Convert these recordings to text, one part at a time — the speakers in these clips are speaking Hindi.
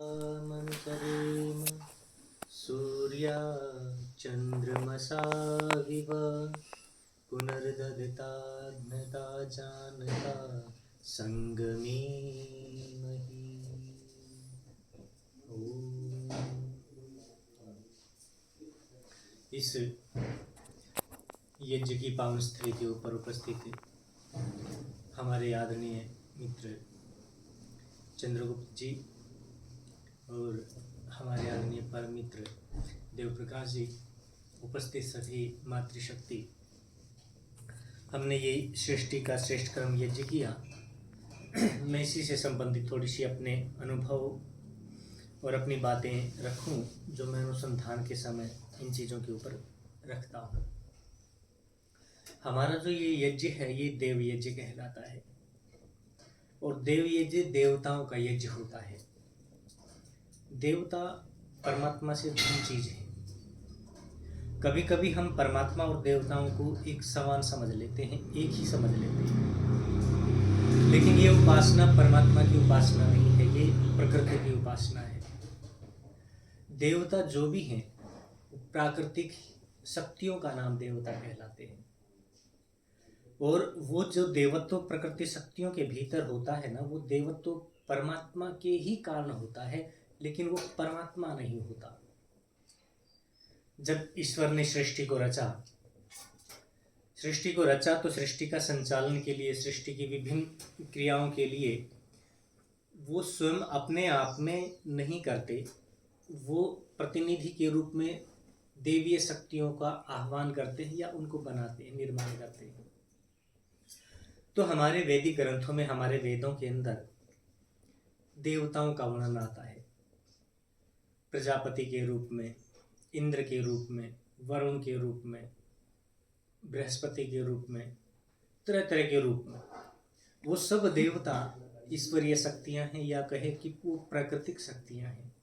मन्तरेम सूर्या चन्द्रमसाविव पुनर्दत्ताज्ञता जानता संगमे मही। इस यज्ञ की पावन स्थली के ऊपर उपस्थित हमारे आदरणीय मित्र चंद्रगुप्त जी और हमारे आदरणीय परम मित्र देवप्रकाश जी, उपस्थित सभी मातृशक्ति, हमने ये सृष्टि का श्रेष्ठ कर्म यज्ञ किया। मैं इसी से संबंधित थोड़ी सी अपने अनुभव और अपनी बातें रखूं जो मैं अनुसंधान के समय इन चीज़ों के ऊपर रखता हूँ। हमारा जो ये यज्ञ है ये देव यज्ञ कहलाता है और देव यज्ञ देवताओं का यज्ञ होता है। देवता परमात्मा से भिन्न चीज है। कभी कभी हम परमात्मा और देवताओं को एक समान समझ लेते हैं, एक ही समझ लेते हैं, लेकिन ये उपासना परमात्मा की उपासना नहीं है, ये प्रकृति की उपासना है। देवता जो भी हैं प्राकृतिक शक्तियों का नाम देवता कहलाते हैं और वो जो देवत्व प्रकृति शक्तियों के भीतर होता है ना, वो देवत्व परमात्मा के ही कारण होता है, लेकिन वो परमात्मा नहीं होता। जब ईश्वर ने सृष्टि को रचा तो सृष्टि का संचालन के लिए, सृष्टि की विभिन्न क्रियाओं के लिए वो स्वयं अपने आप में नहीं करते, वो प्रतिनिधि के रूप में देवीय शक्तियों का आह्वान करते हैं या उनको बनाते हैं, निर्माण करते हैं। तो हमारे वैदिक ग्रंथों में, हमारे वेदों के अंदर देवताओं का वर्णन आता है। प्रजापति के रूप में, इंद्र के रूप में, वरुण के रूप में, बृहस्पति के रूप में, तरह तरह के रूप में। वो सब देवता ईश्वरीय शक्तियां हैं या कहे कि वो प्राकृतिक शक्तियां हैं।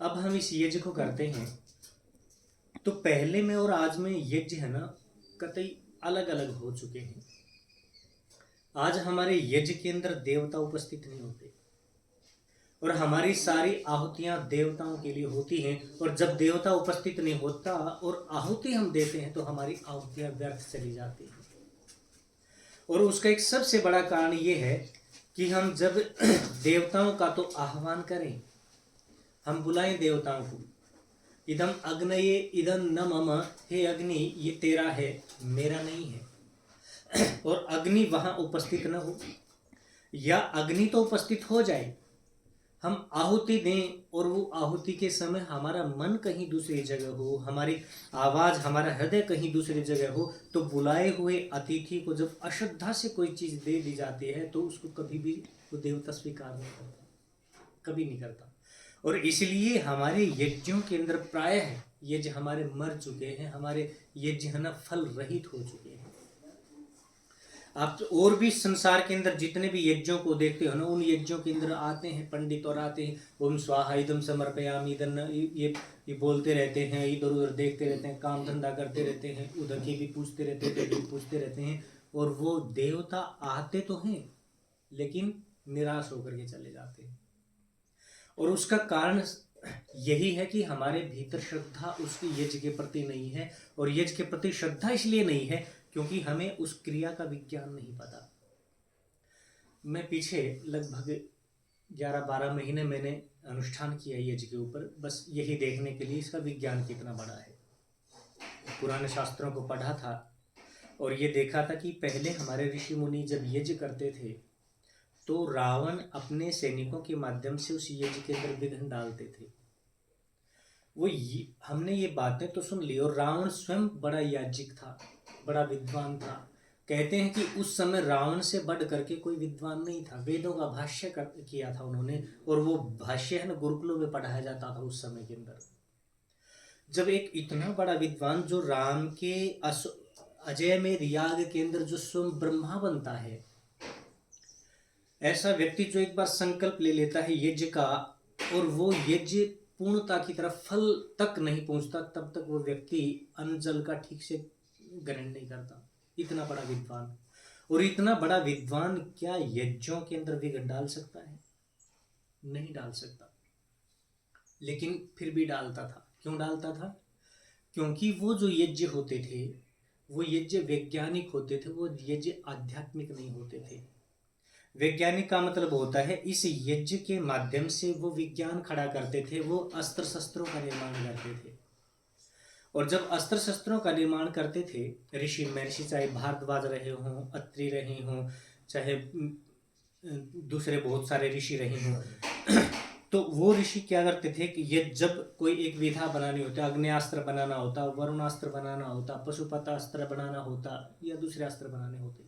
अब हम इस यज्ञ को करते हैं तो पहले में और आज में यज्ञ है ना, कतई अलग अलग हो चुके हैं। आज हमारे यज्ञ के अंदर देवता उपस्थित नहीं होते और हमारी सारी आहुतियां देवताओं के लिए होती हैं, और जब देवता उपस्थित नहीं होता और आहुति हम देते हैं तो हमारी आहुतियां व्यर्थ चली जाती हैं। और उसका एक सबसे बड़ा कारण ये है कि हम जब देवताओं का तो आह्वान करें, हम बुलाएं देवताओं को, इदम अग्नये इदम न मम, हे अग्नि ये तेरा है, मेरा नहीं है। और अग्नि वहां उपस्थित न हो या अग्नि तो उपस्थित हो जाए, हम आहुति दें और वो आहुति के समय हमारा मन कहीं दूसरी जगह हो, हमारी आवाज, हमारा हृदय कहीं दूसरी जगह हो, तो बुलाए हुए अतिथि को जब अश्रद्धा से कोई चीज दे दी जाती है तो उसको कभी भी वो देवता स्वीकार नहीं करता, कभी नहीं करता। और इसलिए हमारे यज्ञों के अंदर प्रायः यज्ञ हमारे मर चुके हैं, हमारे यज्ञ है ना फल रहित हो चुके हैं। आप और भी संसार के अंदर जितने भी यज्ञों को देखते हो ना, उन यज्ञों के अंदर आते हैं पंडित और आते हैं ओम स्वाहा इदम समर्पयामि, इधर ये बोलते रहते हैं, इधर उधर देखते रहते हैं, काम धंधा करते रहते हैं, उधर की भी पूछते रहते हैं, भी पूछते रहते हैं, और वो देवता आते तो हैं लेकिन निराश होकर के चले जाते हैं। और उसका कारण यही है कि हमारे भीतर श्रद्धा उसकी यज्ञ के प्रति नहीं है। और यज्ञ के प्रति श्रद्धा इसलिए नहीं है क्योंकि हमें उस क्रिया का विज्ञान नहीं पता। मैं पीछे लगभग 11-12 महीने मैंने अनुष्ठान किया यज्ञ के ऊपर, बस यही देखने के लिए इसका विज्ञान कितना बड़ा है। पुराने शास्त्रों को पढ़ा था और ये देखा था कि पहले हमारे ऋषि मुनि जब यज्ञ करते थे तो रावण अपने सैनिकों के माध्यम से उस यज्ञ के अंदर विघ्न डालते थे। हमने ये बातें तो सुन ली, और रावण स्वयं बड़ा याज्ञिक था, बड़ा विद्वान था। कहते हैं कि उस समय रावण से बढ़ करके कोई विद्वान नहीं था। वेदों का भाष्य किया था उन्होंने, और वो भाष्य है ना गुरुकुलों में पढ़ाया जाता था उस समय के अंदर। जब एक इतना बड़ा विद्वान जो राम के अजय में याग के अंदर जो स्वयं ब्रह्मा बनता है, ऐसा व्यक्ति जो एक बार संकल्प ले लेता है यज्ञ का और वो यज्ञ पूर्णता की तरफ फल तक नहीं पहुंचता, तब तक वो व्यक्ति अन्न जल का ठीक से ग्रहण नहीं करता। इतना बड़ा विद्वान, और इतना बड़ा विद्वान क्या यज्ञों के अंदर विघ्न डाल सकता है? नहीं डाल सकता, लेकिन फिर भी डालता था। क्यों डालता था? क्योंकि वो जो यज्ञ होते थे वो यज्ञ वैज्ञानिक होते थे, वो यज्ञ आध्यात्मिक नहीं होते थे। वैज्ञानिक का मतलब होता है इस यज्ञ के माध्यम से वो विज्ञान खड़ा करते थे, वो अस्त्र शस्त्रों का निर्माण करते थे। और जब अस्त्र शस्त्रों का निर्माण करते थे ऋषि महर्षि, चाहे भारद्वाज रहे हों, अत्रि रहे हों, चाहे दूसरे बहुत सारे ऋषि रहे हों, तो वो ऋषि क्या करते थे कि ये जब कोई एक विधा बनानी होती, अग्नेयास्त्र बनाना होता, वरुणास्त्र बनाना होता, पशुपतास्त्र बनाना होता या दूसरे अस्त्र बनाने होते,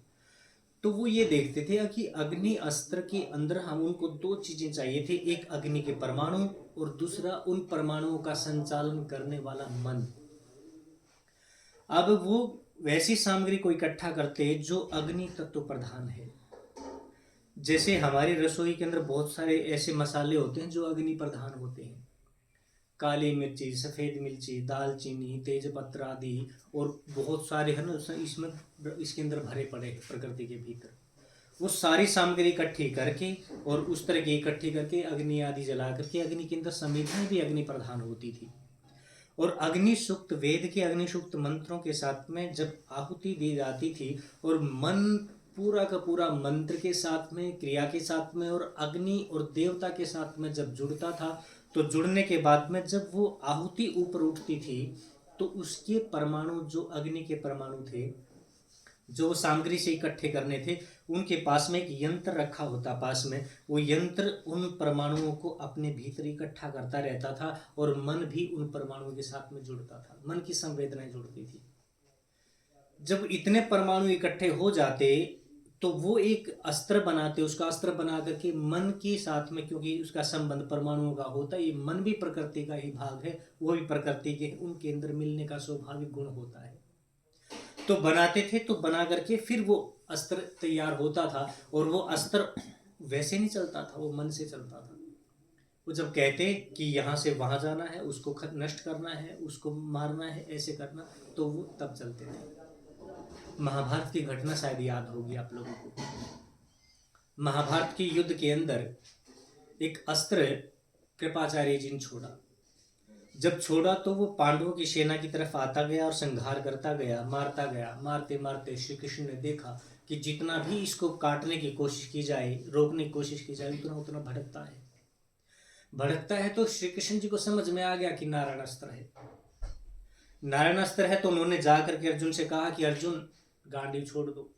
तो वो ये देखते थे कि अग्नि अस्त्र के अंदर हम उनको दो चीजें चाहिए थी, एक अग्नि के परमाणु और दूसरा उन परमाणुओं का संचालन करने वाला मन। अब वो वैसी सामग्री को इकट्ठा करते जो अग्नि तत्व प्रधान है। जैसे हमारी रसोई के अंदर बहुत सारे ऐसे मसाले होते हैं जो अग्नि प्रधान होते हैं, काली मिर्ची, सफ़ेद मिर्ची, दालचीनी, तेजपत्र आदि, और बहुत सारे है ना इसमें, इसके अंदर भरे पड़े हैं प्रकृति के भीतर। वो सारी सामग्री इकट्ठी करके और उस तरह की इकट्ठी करके अग्नि आदि जला करके, अग्नि के अंदर संवेदना भी अग्नि प्रधान होती थी। और अग्नि सूक्त, वेद के अग्नि सूक्त मंत्रों के साथ में जब आहुति दी जाती थी और मन पूरा का पूरा मंत्र के साथ में, क्रिया के साथ में और अग्नि और देवता के साथ में जब जुड़ता था, तो जुड़ने के बाद में जब वो आहुति ऊपर उठती थी तो उसके परमाणु, जो अग्नि के परमाणु थे, जो सामग्री से इकट्ठे करने थे, उनके पास में एक यंत्र रखा होता पास में, वो यंत्र उन परमाणुओं को अपने भीतर इकट्ठा करता रहता था और मन भी उन परमाणुओं के साथ में जुड़ता था, मन की संवेदनाएं जुड़ती थी। जब इतने परमाणु इकट्ठे हो जाते तो वो एक अस्त्र बनाते, उसका अस्त्र बना करके मन के साथ में, क्योंकि उसका संबंध परमाणुओं का होता है, ये मन भी प्रकृति का ही भाग है, वो भी प्रकृति के, उनके अंदर मिलने का स्वाभाविक गुण होता है, तो बनाते थे। तो बना करके फिर वो अस्त्र तैयार होता था, और वो अस्त्र वैसे नहीं चलता था, वो मन से चलता था। वो जब कहते कि यहाँ से वहाँ जाना है, उसको नष्ट करना है, उसको मारना है, ऐसे करना, तो वो तब चलते थे। महाभारत की घटना शायद याद होगी आप लोगों को। महाभारत के युद्ध के अंदर एक अस्त्र कृपाचार्य जी ने छोड़ा। जब छोड़ा तो वो पांडवों की सेना की तरफ आता गया और संहार करता गया, मारता गया। मारते मारते श्री कृष्ण ने देखा कि जितना भी इसको काटने की कोशिश की जाए, रोकने की कोशिश की जाए, उतना उतना भड़कता है। तो श्री कृष्ण जी को समझ में आ गया कि नारायण अस्त्र है, नारायण अस्त्र है। तो उन्होंने जाकर के अर्जुन से कहा कि अर्जुन, गांडी छोड़ दो।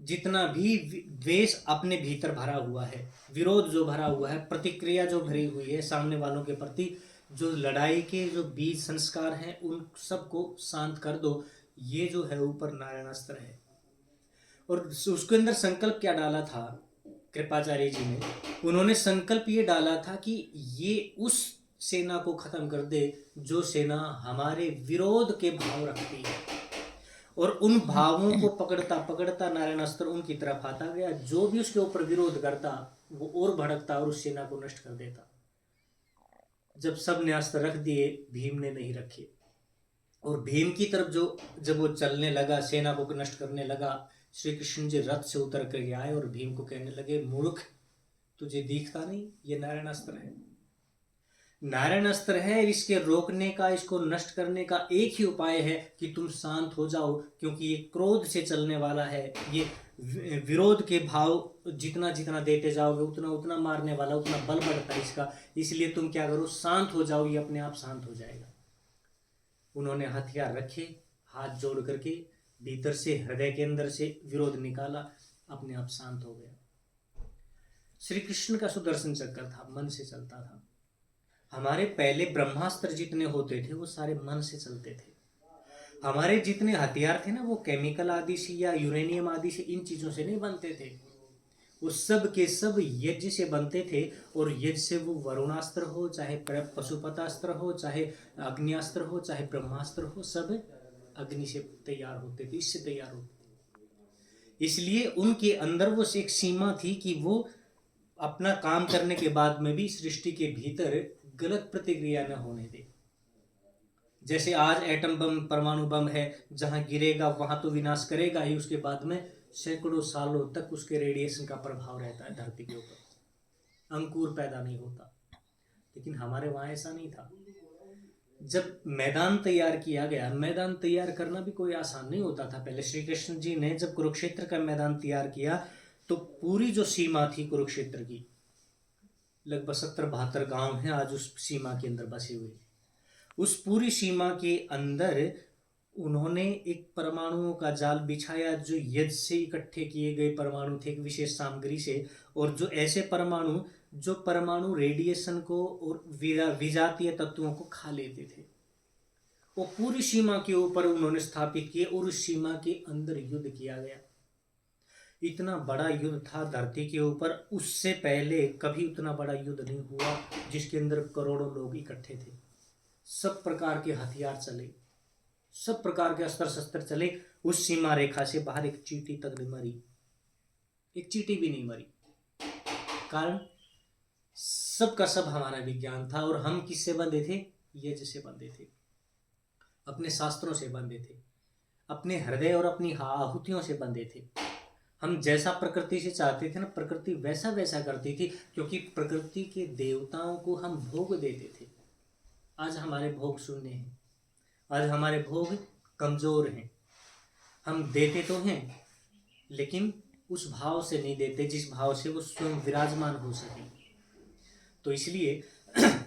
जितना भी द्वेष अपने भीतर भरा हुआ है, विरोध जो भरा हुआ है, प्रतिक्रिया जो भरी हुई है सामने वालों के प्रति, जो लड़ाई के जो बीज संस्कार हैं, उन सबको शांत कर दो। ये जो है ऊपर नारायण अस्त्र है। और उसके अंदर संकल्प क्या डाला था कृपाचार्य जी ने? उन्होंने संकल्प ये डाला था कि ये उस सेना को खत्म कर दे जो सेना हमारे विरोध के भाव रखती है, और उन भावों को पकड़ता पकड़ता नारायण अस्त्र उनकी तरफ आता गया। जो भी उसके ऊपर विरोध करता वो और भड़कता और उस सेना को नष्ट कर देता। जब सब ने अस्त्र रख दिए, भीम ने नहीं रखे, और भीम की तरफ जब वो चलने लगा, सेना को नष्ट करने लगा, श्री कृष्ण जी रथ से उतर कर आए और भीम को कहने लगे, मूर्ख, तुझे दिखता नहीं ये नारायण अस्त्र है? नारायण अस्त्र है, इसके रोकने का, इसको नष्ट करने का एक ही उपाय है कि तुम शांत हो जाओ, क्योंकि ये क्रोध से चलने वाला है। ये विरोध के भाव जितना जितना देते जाओगे उतना उतना मारने वाला, उतना बल बढ़ता है इसका। इसलिए तुम क्या करो, शांत हो जाओ, ये अपने आप शांत हो जाएगा। उन्होंने हथियार रखे, हाथ जोड़ करके भीतर से, हृदय के अंदर से विरोध निकाला, अपने आप शांत हो गया। श्री कृष्ण का सुदर्शन चक्र था, मन से चलता था। हमारे पहले ब्रह्मास्त्र जितने होते थे वो सारे मन से चलते थे। हमारे जितने हथियार थे ना, वो केमिकल आदि से या यूरेनियम आदि से, इन चीजों से नहीं बनते थे। वो सब के सब यज्ञ से बनते थे, और यज्ञ से वो वरुणास्त्र हो, चाहे पशुपतास्त्र हो, चाहे अग्नियास्त्र हो, चाहे ब्रह्मास्त्र हो, सब अग्नि से तैयार होते थे, इससे तैयार होते थे। इसलिए उनके अंदर वो एक सीमा थी कि वो अपना काम करने के बाद में भी सृष्टि के भीतर गलत प्रतिक्रिया न होने दे। जैसे आज एटम बम, परमाणु बम है, जहां गिरेगा वहां तो विनाश करेगा ही, उसके बाद में सैकड़ों सालों तक उसके रेडिएशन का प्रभाव रहता है धरती के ऊपर। अंकुर पैदा नहीं होता। लेकिन हमारे वहाँ ऐसा नहीं था। जब मैदान तैयार किया गया, मैदान तैयार करना भी कोई आसान नहीं होता था। पहले श्री कृष्ण जी ने जब कुरुक्षेत्र का मैदान तैयार किया तो पूरी जो सीमा थी कुरुक्षेत्र की, लगभग 70-72 गांव हैं आज उस सीमा के अंदर बसे हुए। उस पूरी सीमा के अंदर उन्होंने एक परमाणुओं का जाल बिछाया, जो यज्ञ से इकट्ठे किए गए परमाणु थे एक विशेष सामग्री से, और जो ऐसे परमाणु जो परमाणु रेडिएशन को और विजातीय तत्वों को खा लेते थे, वो पूरी सीमा के ऊपर उन्होंने स्थापित किए और उस सीमा के अंदर युद्ध किया गया। इतना बड़ा युद्ध था धरती के ऊपर, उससे पहले कभी उतना बड़ा युद्ध नहीं हुआ जिसके अंदर करोड़ों लोग इकट्ठे थे। सब प्रकार के हथियार चले, सब प्रकार के अस्त्र शस्त्र चले। उस सीमा रेखा से बाहर एक चींटी तक नहीं मरी, एक चींटी भी नहीं मरी। कारण सब का सब हमारा विज्ञान था। और हम किससे बंधे थे? यज्ञ से बंधे थे, अपने शास्त्रों से बंधे थे, अपने हृदय और अपनी आहुतियों से बंधे थे। हम जैसा प्रकृति से चाहते थे ना, प्रकृति वैसा वैसा करती थी, क्योंकि प्रकृति के देवताओं को हम भोग देते थे। आज हमारे भोग शून्य हैं, आज हमारे भोग कमजोर हैं। हम देते तो हैं लेकिन उस भाव से नहीं देते जिस भाव से वो स्वयं विराजमान हो सके। तो इसलिए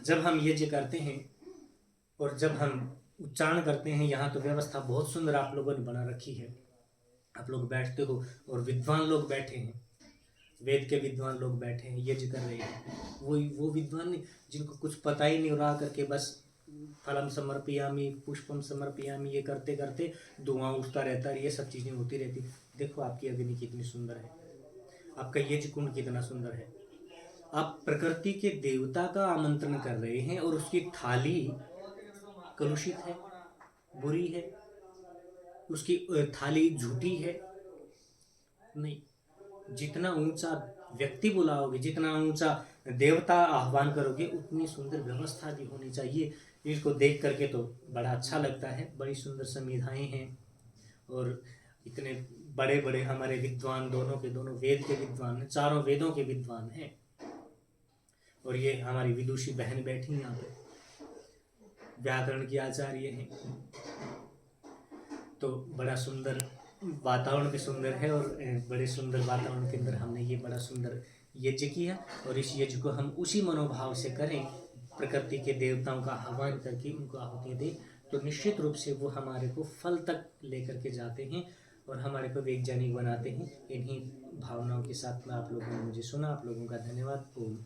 जब हम यज्ञ करते हैं और जब हम उच्चारण करते हैं, यहाँ तो व्यवस्था बहुत सुंदर आप लोगों ने बना रखी है। आप लोग बैठते हो और विद्वान लोग बैठे हैं, वेद के विद्वान लोग बैठे हैं, यज्ञ कर रहे हैं। वो विद्वान नहीं जिनको कुछ पता ही नहीं हो रहा करके बस फलम समर्पयामी पुष्पम समर्पयामी ये करते करते धुआं उठता रहता है, ये सब चीज़ें होती रहती। देखो आपकी अग्नि कितनी सुंदर है, आपका यज्ञ कुंड कितना सुंदर है। आप प्रकृति के देवता का आमंत्रण कर रहे हैं और उसकी थाली कलुषित है, बुरी है, उसकी थाली झूठी है। नहीं, जितना ऊंचा व्यक्ति बुलाओगे, जितना ऊंचा देवता आह्वान करोगे, उतनी सुंदर व्यवस्था भी होनी चाहिए। इसको देख करके तो बड़ा अच्छा लगता है, बड़ी सुंदर संविधाएं हैं और इतने बड़े बड़े हमारे विद्वान, दोनों के दोनों वेद के विद्वान हैं, चारों वेदों के विद्वान हैं। और ये हमारी विदुषी बहन बैठी यहाँ पे, व्याकरण की आचार्य हैं। तो बड़ा सुंदर वातावरण भी सुंदर है और बड़े सुंदर वातावरण के अंदर हमने ये बड़ा सुंदर यज्ञ किया। और इस यज्ञ को हम उसी मनोभाव से करें, प्रकृति के देवताओं का आह्वान करके उनको आहुति दें, तो निश्चित रूप से वो हमारे को फल तक लेकर के जाते हैं और हमारे को वैज्ञानिक बनाते हैं। इन्हीं भावनाओं के साथ में आप लोगों ने मुझे सुना, आप लोगों का धन्यवाद। ओम।